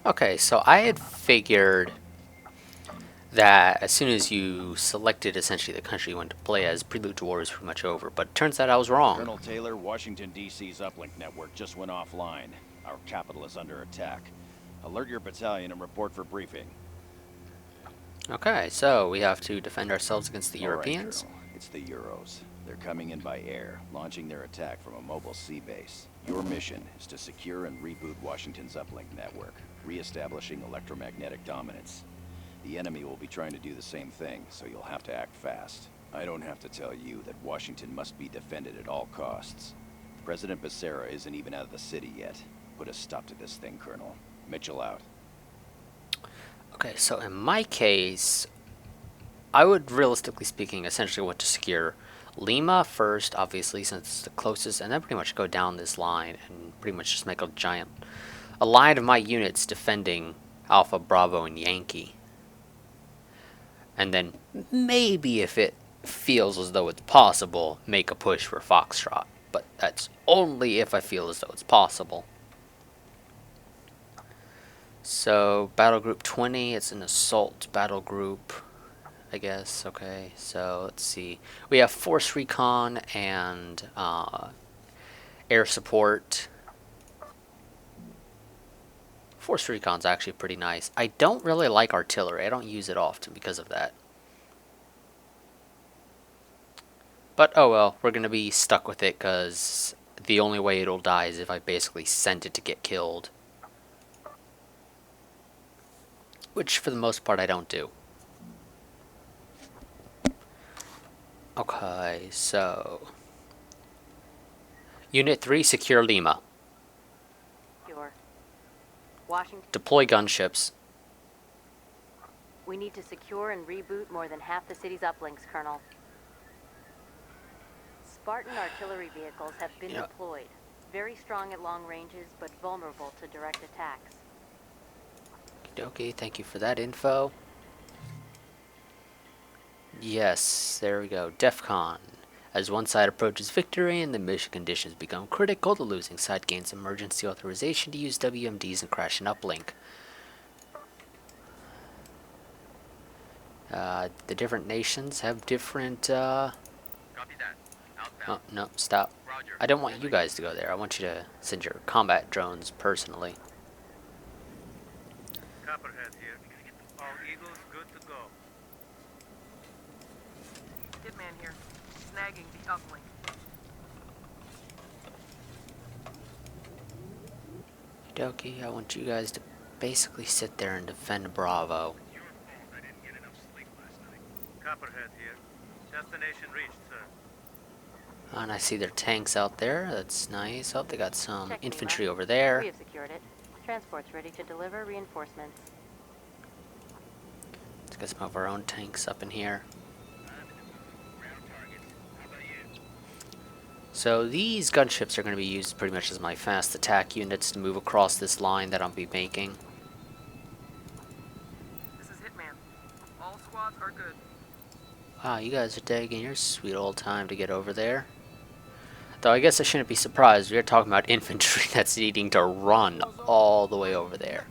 Okay, so I had figured that as soon as you selected essentially the country you wanted to play as, Prelude to War was pretty much over, but it turns out I was wrong. Colonel Taylor, Washington, D.C.'s uplink network just went offline. Our capital is under attack. Alert your battalion and report for briefing. Okay, so we have to defend ourselves against the All right, Europeans. Colonel. It's the Euros. They're coming in by air, launching their attack from a mobile sea base. Your mission is to secure and reboot Washington's uplink network, re-establishing electromagnetic dominance. The enemy will be trying to do the same thing, so you'll have to act fast. I don't have to tell you that Washington must be defended at all costs. President Becerra isn't even out of the city yet. Put a stop to this thing, Colonel. Mitchell out. Okay, so in my case, I would, realistically speaking, essentially want to secure Lima first, obviously, since it's the closest, and then pretty much go down this line and pretty much just make a line of my units defending Alpha, Bravo, and Yankee. And then maybe if it feels as though it's possible, make a push for Foxtrot. But that's only if I feel as though it's possible. So, Battle Group 20, it's an assault battle group, I guess. Okay, so let's see. We have Force Recon and air support. Force Recon's actually pretty nice. I don't really like artillery. I don't use it often because of that. But oh well, we're going to be stuck with it because the only way it'll die is if I basically send it to get killed. Which, for the most part, I don't do. Okay, so... Unit 3, secure Lima. Sure. Washington. Deploy gunships. We need to secure and reboot more than half the city's uplinks, Colonel. Spartan artillery vehicles have been deployed. Very strong at long ranges, but vulnerable to direct attacks. Okay, thank you for that info. Yes, there we go. DEFCON. As one side approaches victory and the mission conditions become critical, the losing side gains emergency authorization to use WMDs and crash an uplink. The different nations have different, Copy that. Oh, Outbound. no, stop. Roger. I don't want you guys to go there. I want you to send your combat drones personally. Copperhead here. All Eagles good to go. Hitman here. Snagging the uplink. Okie dokie, I want you guys to basically sit there and defend Bravo. Your fault I didn't get enough sleep last night. Copperhead here. Destination reached, sir. And I see their tanks out there. That's nice. Oh, they got some Check infantry Lima. over there. We have secured it. Transport's ready to deliver reinforcements. Let's get some of our own tanks up in here. Ground targets. How about you? So these gunships are going to be used pretty much as my fast attack units to move across this line that I'll be making. This is Hitman. All squads are good. Wow, you guys are taking your sweet old time to get over there. Though I guess I shouldn't be surprised. We're talking about infantry that's needing to run all the way over there.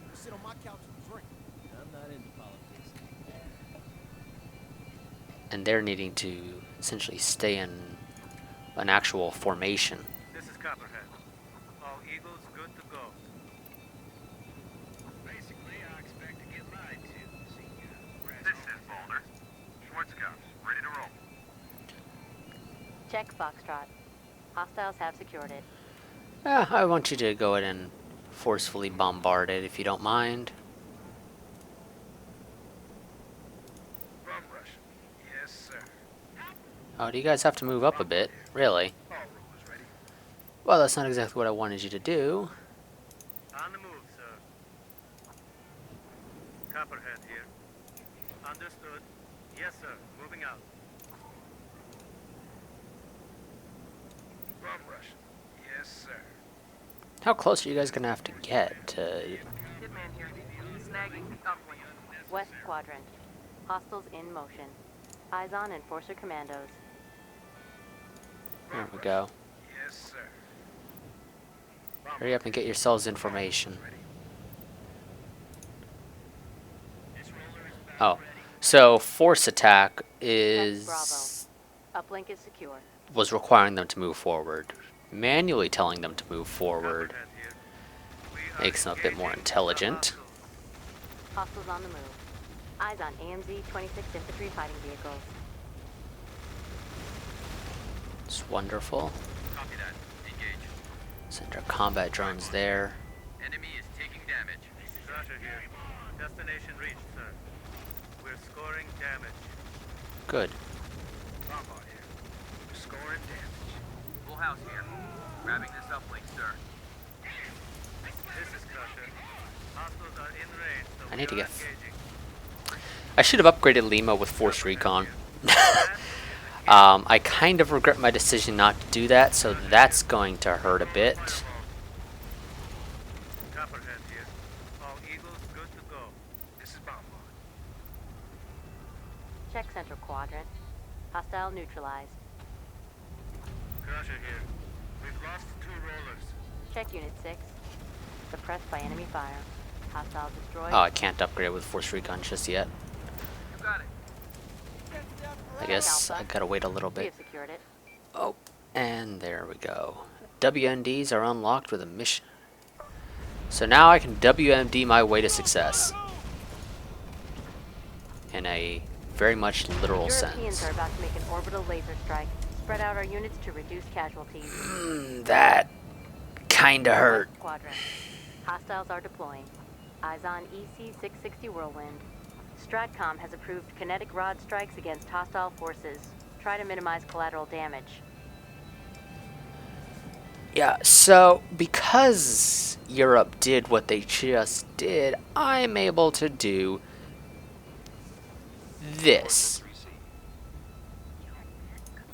And they're needing to essentially stay in an actual formation. This is Copperhead. All Eagles good to go. Basically, I expect to get lied to. This is Boulder. Schwartz Scouts, ready to roll. Check Foxtrot. Hostiles have secured it. I want you to go ahead and forcefully bombard it if you don't mind. From Russia. Yes, sir. Oh, do you guys have to move up a bit? Really? All rulers ready. Well, that's not exactly what I wanted you to do. On the move, sir. Copperhead here. Understood. Yes, sir. Moving out. From Russia. Yes, sir. How close are you guys gonna have to get to... Hitman here. Snagging the uplink. West Quadrant. Hostiles in motion. Eyes on Enforcer Commandos. There we go. Yes, sir. Hurry up and get yourselves information. Oh, so force attack Check is Bravo. Uplink is secure. was requiring them to move forward. Manually telling them to move forward Copperhead here. We are makes them a bit more engaging the intelligent. Hostiles on the move. Eyes on AMZ 26 infantry fighting vehicles. It's wonderful. Copy that. Engage. Send our combat drones there. Enemy is taking damage. Crusher here. Destination reached, sir. We're scoring damage. Good. Bombard here. We're scoring damage. Full house here. Grabbing this uplink, sir. This is Crusher. Hostiles are in range, so I need to we are get engaging. I should have upgraded Lima with Force Recon. I kind of regret my decision not to do that, so that's going to hurt a bit. Copperhead here. All Eagles good to go. This is Bombard. Check central quadrant. Hostile neutralized. Crusher here. We've lost 2 rollers. Check Unit 6. Suppressed by enemy fire. Hostile destroyed. Oh, I can't upgrade with Force Recon just yet. You got it. I guess I gotta wait a little We bit. have secured it. Oh, and there we go. WMDs are unlocked with a mission. So now I can WMD my way to success. In a very much literal Europeans sense. are about to make an orbital laser strike. Spread out our units to reduce casualties. That kinda hurt. West quadrant. Hostiles are deploying. Eyes on EC-660 Whirlwind. Stratcom has approved kinetic rod strikes against hostile forces. Try to minimize collateral damage. Yeah, so because Europe did what they just did, I'm able to do this.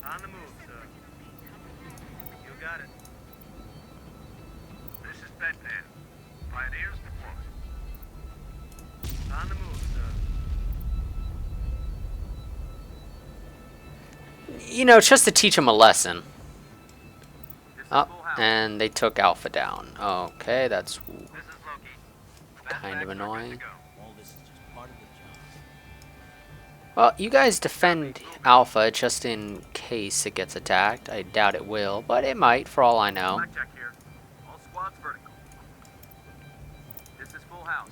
On the move, sir. You got it. This is Bedpan. Pioneers deployed. On the move, sir. You know, just to teach them a lesson. This is Oh, full house. and they took Alpha down. Okay, that's This is Loki. kind of Fastbacks are good to annoying. go. Well, you guys defend Alpha just in case it gets attacked. I doubt it will, but it might for all I know. Blackjack here. All squads vertical. This is full house.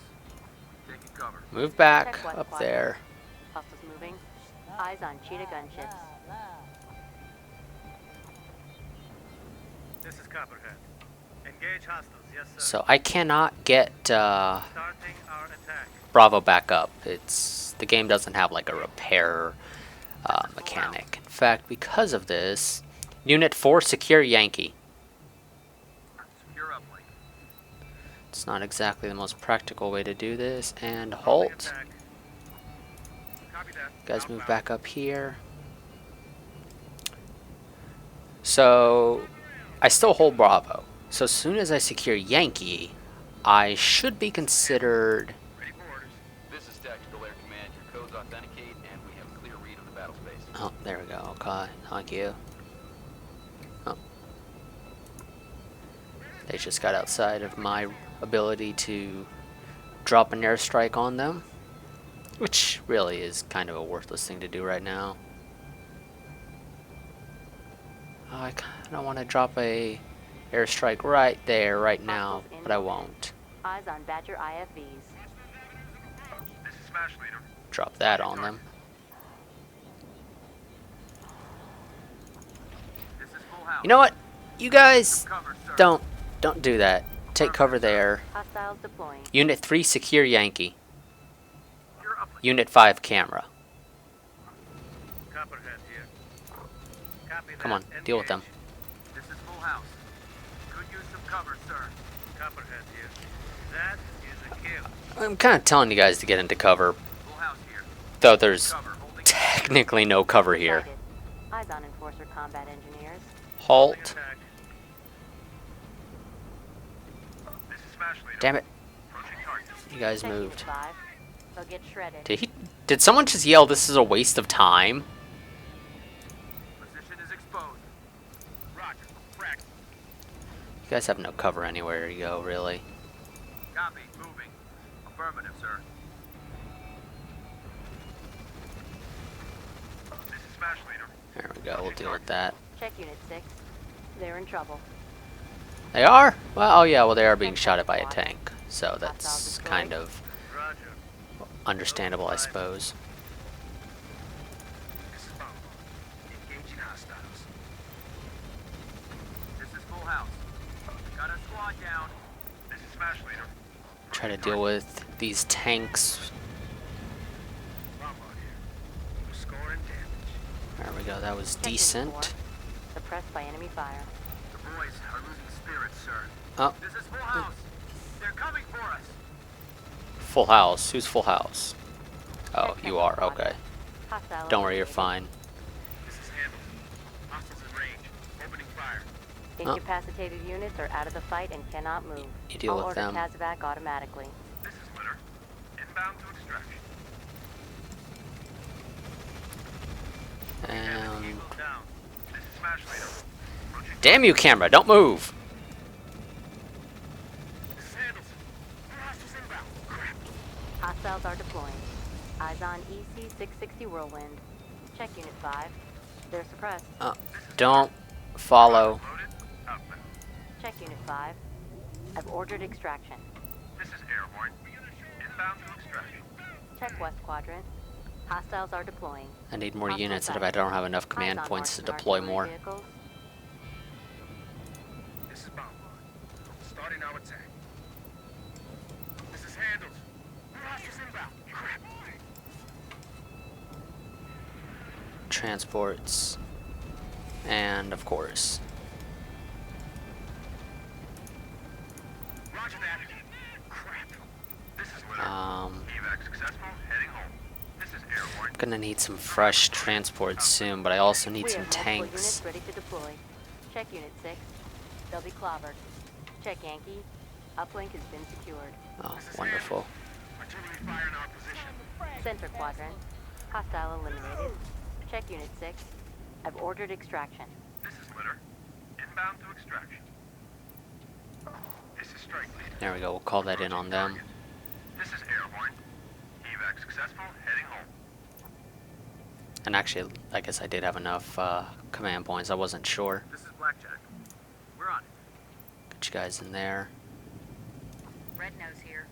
Taking cover. Move back Check West up quadrant. there. Hostiles moving. Eyes on Cheetah gunships. This is Copperhead. Engage hostiles. Yes, sir. So I cannot get Starting our attack. Bravo back up. The game doesn't have like a repair mechanic. In fact, because of this, Unit 4 secure Yankee. Secure uplink. It's not exactly the most practical way to do this. And Holding halt. attack. Copy that. Guys, move Outbound. back up here. So I still hold Bravo. So as soon as I secure Yankee, I should be considered. Ready for orders. This is Tactical Air Command. Your codes authenticate, and we have a clear read of the battle space. Oh, there we go. Okay, thank you. Oh. They just got outside of my ability to drop an airstrike on them, which really is kind of a worthless thing to do right now. Oh, I kind of want to drop a airstrike right there, right now, but I won't. Eyes on Badger IFVs. This is Smash Leader. Drop that on them. This is full house. You know what? You guys Cover, sir. don't do that. Take cover there. Hostiles deploying. Unit 3 secure Yankee. You're uplink. Unit 5 camera. Copperhead here. Copy Come that. on, deal with them. Engage. This is full house. Good use of cover, sir. Copperhead here. That is a kill. I'm kind of telling you guys to get into cover, Full house here. though there's Cover. Holding technically no cover here. Sighted. Eyes on Enforcer combat engineers. Halt. attack. This is Smash Leader. Damn it. Approaching target. You guys Check Unit moved. 5. They'll get shredded. Did someone just yell this is a waste of time? Position is exposed. Roger. Frack. You guys have no cover anywhere to go, really. Copy. Moving. Affirmative, sir. Smash leader. There we go. We'll deal with that. Check Unit 6. They're in trouble. They are? Well, oh yeah, well they are being shot at by a tank. So that's kind of Roger. understandable, I suppose. This is Bomb. Engaging hostiles. This is Full House. Got a squad down. This is Smash leader. Try to deal with these tanks. Bomb on here. We're scoring damage. There we go. That was Check Unit decent. 4. Suppressed by enemy fire. The boys are losing spirits, sir. Oh, This is Full House. They're coming for us. Full House. Who's Full House? Oh, Check you Tango are. Squadron. Okay. Hostile Don't worry, you're eliminated. fine. This is Hamilton. Hostiles in range. Opening fire. Incapacitated units are out of the fight and cannot move. You deal I'll with order them. Casevac automatically. This is Litter. Inbound to extraction. And Eagle down. This is Smash leader. Approaching. damn you, camera! Don't move. This is Hamilton. Hostiles inbound. Crap. Hostiles are deploying. Eyes on EC-660 Whirlwind. Check Unit 5. They're suppressed. Don't follow. Loaded. Outbound. Check Unit 5. I've ordered extraction. This is Airborne. Inbound to extraction. Check West Quadrant. Hostiles are deploying. I need more Hostile units, and if sighted. I don't have enough command Eyes on points to Martian deploy artillery more. vehicles. This is Bomb. Starting our attack. This is handled. Hostiles inbound. Crap. Transports. And of course. Roger that. Crap. This is Litter. Evac successful. Heading home. This is Airborne. Gonna need some fresh transports soon, but I also need We some have multiple tanks. units ready to deploy. Check Unit 6. They'll be clobbered. Check Yankee. Uplink has been secured. Oh, wonderful. Artillery fire in our position. Center Quadrant. Hostile eliminated. Check Unit 6. I've ordered extraction. This is Litter. Inbound to extraction. This is Strike Leader. There we go. We'll call that in on them. This is Airborne. Evac successful. Heading home. And actually, I guess I did have enough command points. I wasn't sure. This is Blackjack. We're on it. Get you guys in there. Red Nose here.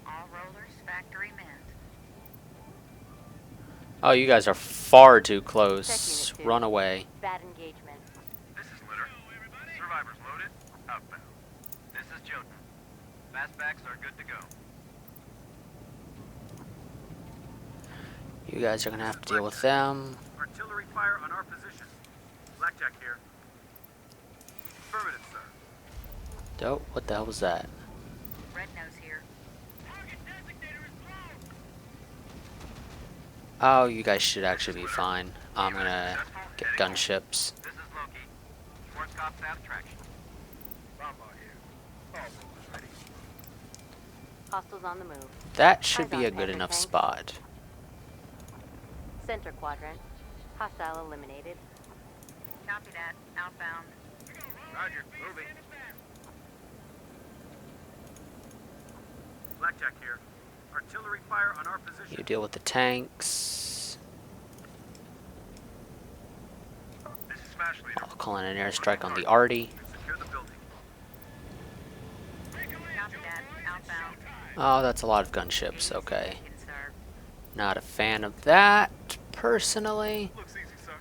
All rollers, factory manned. Oh, you guys are far too Check close. Unit 2. Run away. Bad engagement. This is Litter. Survivors loaded. Outbound. This is Jotun. Fastbacks are good to go. You guys are gonna have to deal with them. Artillery fire on our position. Blackjack here. Affirmative, sir. Dope. What the hell was that? Red Nose here. Oh, you guys should actually be fine. I'm gonna get gunships. This is Loki. Schwarzkopf's abstraction. Bombard here. All rollers ready. Hostiles on the move. That should Eyes be on a good tanker enough tanks. spot. Center Quadrant. Hostile eliminated. Copy that. Outbound. Roger. Moving. Blackjack here. Artillery fire on our position. You deal with the tanks. This is Smash Leader. I'll call in an airstrike on the Arty. Secure the building. Copy that. Outbound. Oh, that's a lot of gunships. Okay. Taken, sir. Not a fan of that, personally. Looks easy, sir.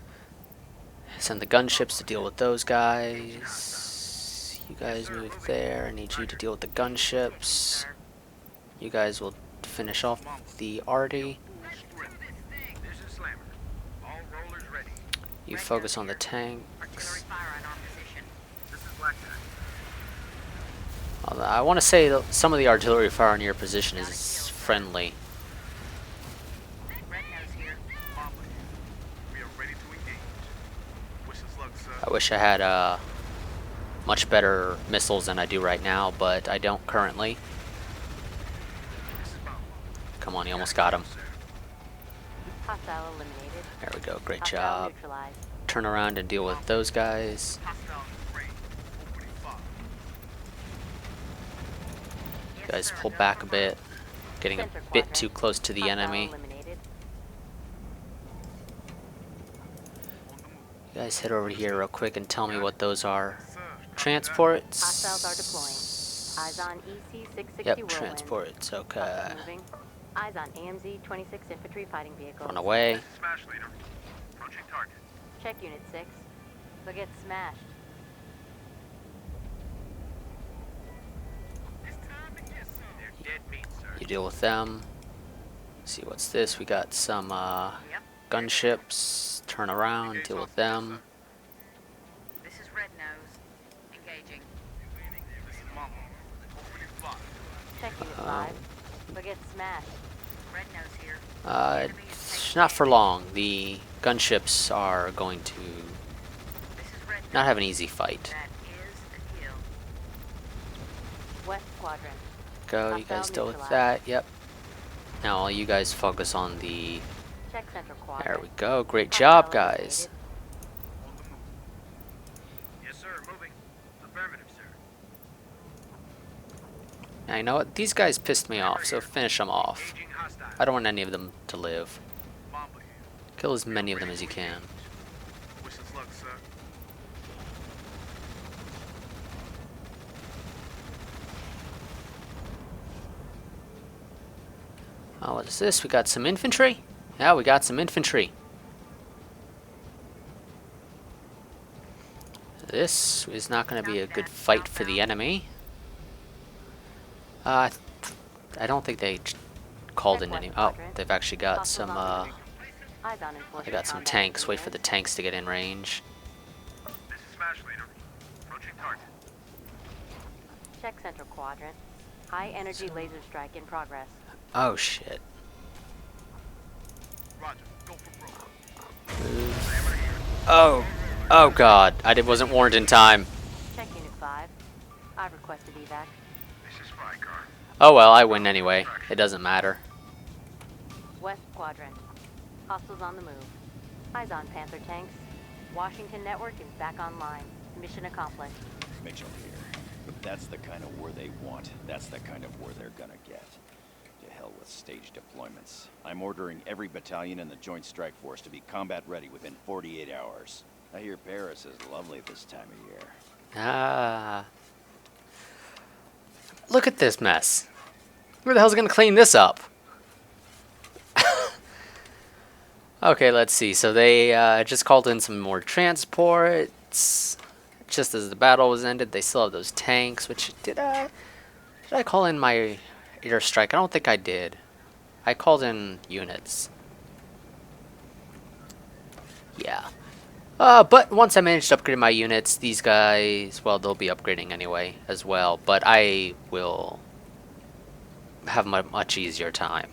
Send the gunships to deal with those guys. You guys move there. I need you to deal with the gunships. Sir. You guys will finish off the Arty. This is Slammer. All rollers ready. You focus on the Artillery tanks. fire on our position. This is Blackjack. Although I want to say that some of the artillery fire on your position is friendly. Red Nose here. We are ready to engage. Wish us luck, sir. I wish I had much better missiles than I do right now, but I don't currently. This is Bomb. Come on, you almost got him. Hostile eliminated. There we go. Great Hostile job. neutralized. Turn around and deal with those guys. Hostile range. Opening fire. You guys pull back a bit. Getting a Center bit quadrant. too close to the Hostile enemy. eliminated. guys head over here real quick and tell me what those are. Sir, Transports. Hostiles are deploying. Eyes on EC-660 Yep, Whirlwind. transports. Okay. Hostiles moving. Eyes on AMZ-26 infantry fighting vehicles. Run away. This is Smash Leader. Approaching target. Check Unit 6. They'll get smashed. They're dead meat, sir. You deal with them. See what's this? We got some Yep. gunships. Turn around, deal with them. This is Red Nose. Engaging. This is Mama. Opening fire. Check Unit 5. They'll get smashed. Red Nose here. It's not for long. The gunships are going to This is Red Nose. not have an easy fight. That is a kill. West Quadrant. Go, you guys Hostile deal with neutralized. that. Yep. Now all you guys focus on the. Check Central There Quadrant. we go. Great Hostile job, guys. eliminated. On the move. Yes, sir. Moving. Affirmative, sir. Now you know what? These guys pissed me off, so finish them off. Engaging hostile. I don't want any of them to live. Mamba here. Kill as many of them as you can. Wish us luck, sir. Oh, what is this? We got some infantry? Yeah, we got some infantry. This is not going to be a good fight for the enemy. I don't think they called in any. Oh, they've actually got some. Eyes on They enforcement got some combat tanks. Wait for the engineers. tanks to get in range. This is Smash Leader. Approaching target. Check Central Quadrant. High energy laser strike in progress. Oh shit. Roger. Go for broke. Oh. Oh god. Wasn't warned in time. Check Unit 5. I've requested evac. This is Spy Car. Oh well, I win anyway. It doesn't matter. West Quadrant. Hostiles on the move. Eyes on Panther tanks. Washington Network is back online. Mission accomplished. Mitchell here. That's the kind of war they want. That's the kind of war they're gonna get. To hell with stage deployments. I'm ordering every battalion in the Joint Strike Force to be combat ready within 48 hours. I hear Paris is lovely this time of year. Ah. Look at this mess. Who the hell's gonna clean this up? Okay, let's see. So they just called in some more transports. Just as the battle was ended, they still have those tanks. Which did I call in my airstrike? I don't think I did. I called in units. Yeah. But once I managed to upgrade my units, these guys, well, they'll be upgrading anyway as well. But I will have a much easier time.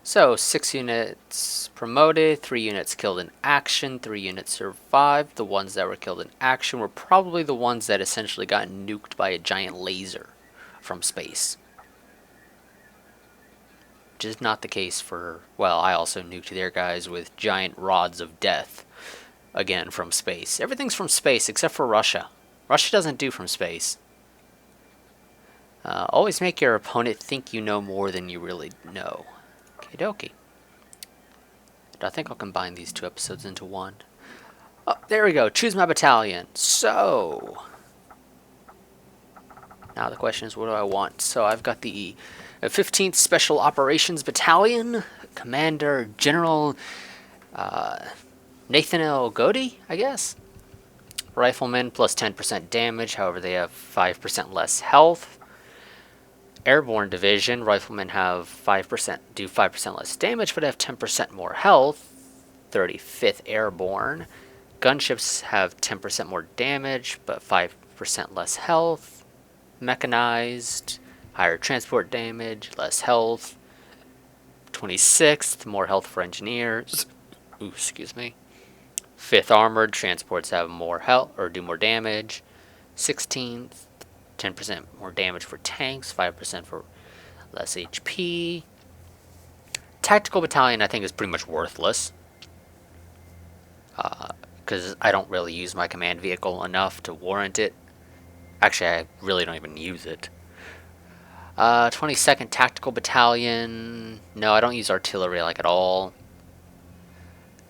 So, 6 units promoted, 3 units killed in action, 3 units survived. The ones that were killed in action were probably the ones that essentially got nuked by a giant laser from space. Which is not the case for, well, I also nuked their guys with giant rods of death, again, from space. Everything's from space except for Russia. Russia doesn't do from space. Always make your opponent think you know more than you really know. Okie dokie. I think I'll combine these 2 episodes into one. Oh, there we go. Choose my battalion. So, now the question is, what do I want? So I've got the 15th Special Operations Battalion, Commander General Nathaniel Gody, I guess. Riflemen plus 10% damage, however they have 5% less health. Airborne Division, Riflemen have 5% less damage, but have 10% more health. 35th Airborne. Gunships have 10% more damage, but 5% less health. Mechanized, higher transport damage, less health. 26th, more health for engineers. Ooh, excuse me. 5th Armored, transports have more health, or do more damage. 16th, 10% more damage for tanks, 5% for less HP. Tactical Battalion, I think, is pretty much worthless. Because I don't really use my command vehicle enough to warrant it. Actually, I really don't even use it. 22nd Tactical Battalion. No, I don't use artillery like at all.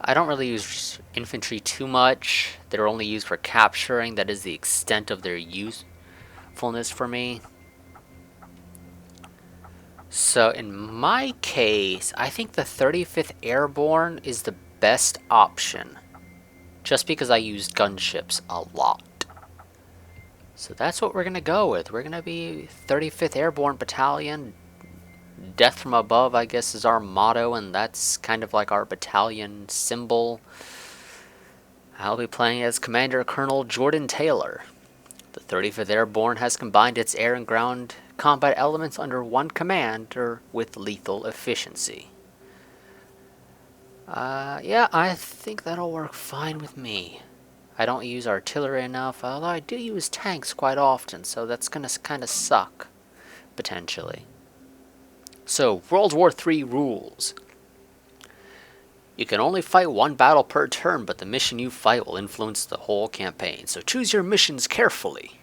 I don't really use infantry too much. They're only used for capturing. That is the extent of their usefulness for me. So in my case, I think the 35th Airborne is the best option. Just because I use gunships a lot. So that's what we're going to go with. We're going to be 35th Airborne Battalion. Death from above, I guess, is our motto, and that's kind of like our battalion symbol. I'll be playing as Commander Colonel Jordan Taylor. The 35th Airborne has combined its air and ground combat elements under one commander with lethal efficiency. Yeah, I think that'll work fine with me. I don't use artillery enough, although I do use tanks quite often, so that's gonna kind of suck, potentially. So, World War III rules. You can only fight one battle per turn, but the mission you fight will influence the whole campaign, so choose your missions carefully.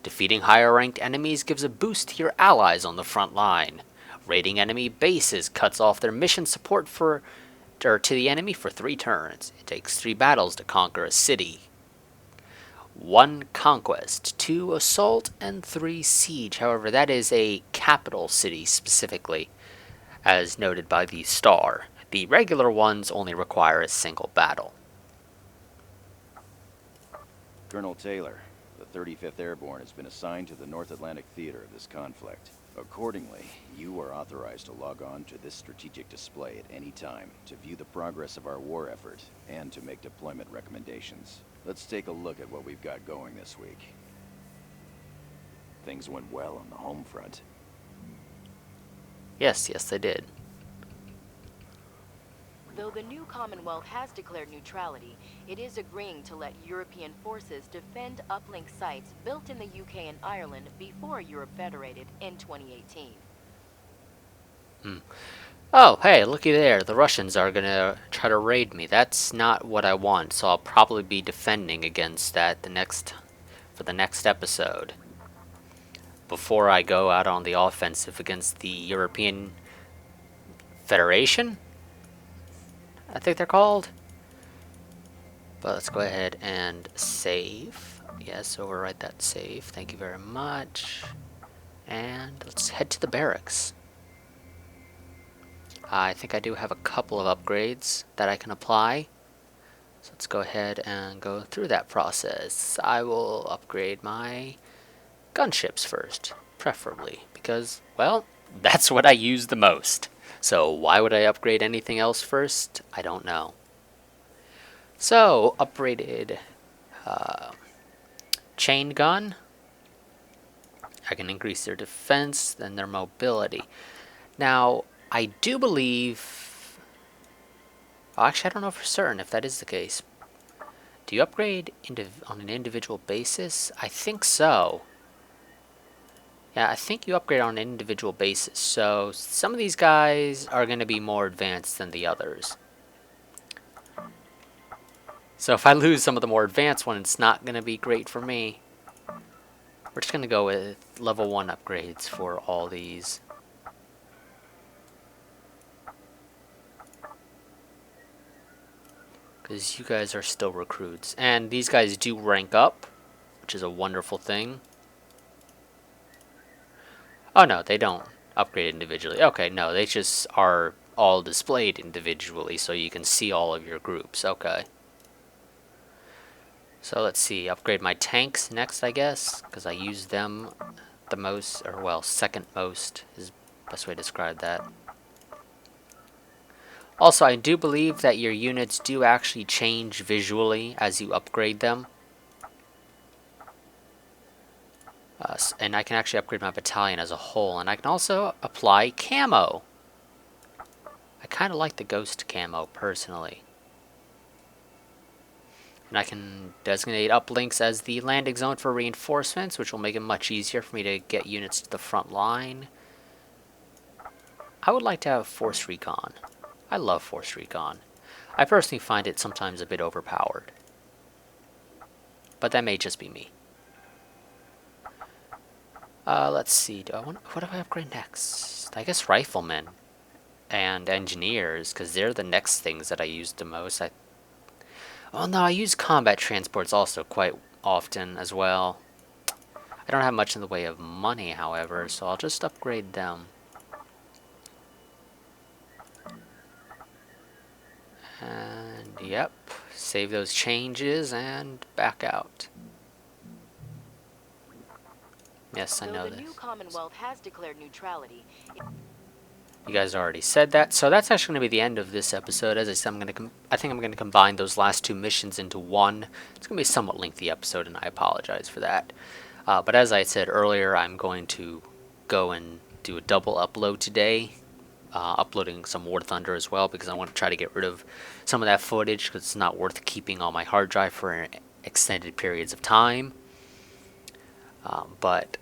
Defeating higher-ranked enemies gives a boost to your allies on the front line. Raiding enemy bases cuts off their mission support to the enemy for 3 turns. It takes 3 battles to conquer a city. 1 conquest, 2 assault, and 3 siege. However, that is a capital city specifically, as noted by the star. The regular ones only require a single battle. Colonel Taylor, the 35th Airborne has been assigned to the North Atlantic theater of this conflict. Accordingly, you are authorized to log on to this strategic display at any time to view the progress of our war effort and to make deployment recommendations. Let's take a look at what we've got going this week. Things went well on the home front. Yes, they did. Though the new Commonwealth has declared neutrality, it is agreeing to let European forces defend uplink sites built in the UK and Ireland before Europe federated in 2018. Oh, hey, looky there. The Russians are gonna try to raid me. That's not what I want, so I'll probably be defending against that for the next episode. Before I go out on the offensive against the European Federation? I think they're called. But let's go ahead and save. Yes, overwrite that save. Thank you very much. And let's head to the barracks. I think I do have a couple of upgrades that I can apply. So let's go ahead and go through that process. I will upgrade my gunships first, preferably, because, well, that's what I use the most. So why would I upgrade anything else first? I don't know. So, upgraded chain gun. I can increase their defense, then their mobility. Now, I do believe... Actually, I don't know for certain if that is the case. Do you upgrade on an individual basis? I think so. Yeah, I think you upgrade on an individual basis. So some of these guys are going to be more advanced than the others. So if I lose some of the more advanced ones, it's not going to be great for me. We're just going to go with level 1 upgrades for all these. Because you guys are still recruits. And these guys do rank up, which is a wonderful thing. Oh no, they don't upgrade individually. Okay, no, they just are all displayed individually so you can see all of your groups. Okay. So let's see, upgrade my tanks next, I guess, because I use them the most, or well, second most is the best way to describe that. Also, I do believe that your units do actually change visually as you upgrade them. And I can actually upgrade my battalion as a whole, and I can also apply camo. I kind of like the ghost camo, personally. And I can designate uplinks as the landing zone for reinforcements, which will make it much easier for me to get units to the front line. I would like to have Force Recon. I love Force Recon. I personally find it sometimes a bit overpowered. But that may just be me. Let's see. What do I upgrade next? I guess Rifleman. and engineers, because they're the next things that I use the most. Oh no, I use combat transports also quite often as well. I don't have much in the way of money, however, so I'll just upgrade them. And yep, save those changes and back out. Yes, I know Though the this. new Commonwealth has declared neutrality, You guys already said that, so that's actually going to be the end of this episode. As I said, I think I'm going to combine those last two missions into one. It's going to be a somewhat lengthy episode, and I apologize for that. But as I said earlier, I'm going to go and do a double upload today, uploading some War Thunder as well, because I want to try to get rid of some of that footage, because it's not worth keeping on my hard drive for extended periods of time. But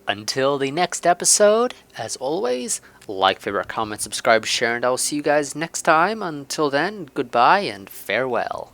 until the next episode, as always, like, favorite, comment, subscribe, share, and I will see you guys next time. Until then, goodbye and farewell.